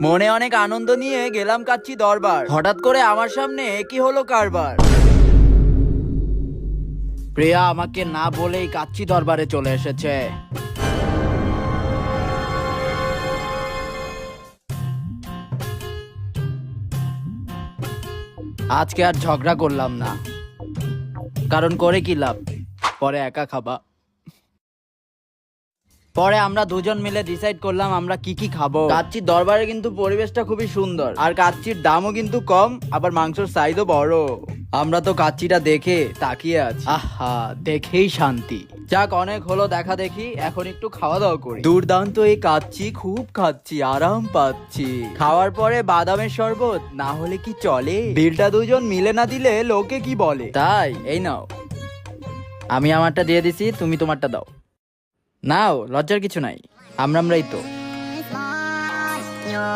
মনে অনেক আনন্দ নিয়ে গেলাম কাচ্চি দরবার। হঠাৎ করে আমার সামনে কি হলো কারবার। প্রিয়া আমাকে না বলেই কাচ্চি দরবারে চলে এসেছে। আজকে আর ঝগড়া করলাম না, কারণ করে কি লাভ, পরে একা খাবা। পরে আমরা দুজন মিলে ডিসাইড করলাম আমরা কি কি খাবো। কাচ্চির দরবারে কিন্তু পরিবেশটা খুবই সুন্দর, আর কাচ্চির দামও কিন্তু কম, আবার মাংসের সাইজও বড়। আমরা তো কাচ্চিটা দেখে তাকিয়ে আছি, আহা দেখেই শান্তি। যাক, অনেক হলো দেখা দেখি, এখন একটু খাওয়া দাওয়া করি। দুর্দান্ত এই কাচ্চি, খুব খাচ্ছি, আরাম পাচ্ছি। খাওয়ার পরে বাদামের শরবত না হলে কি চলে? বিলটা দুজন মিলে না দিলে লোকে কি বলে। তাই এই নাও, আমি আমারটা দিয়ে দিছি, তুমি তোমারটা দাও। নাও, লজ্জার কিছু নাই, আমরাই তো।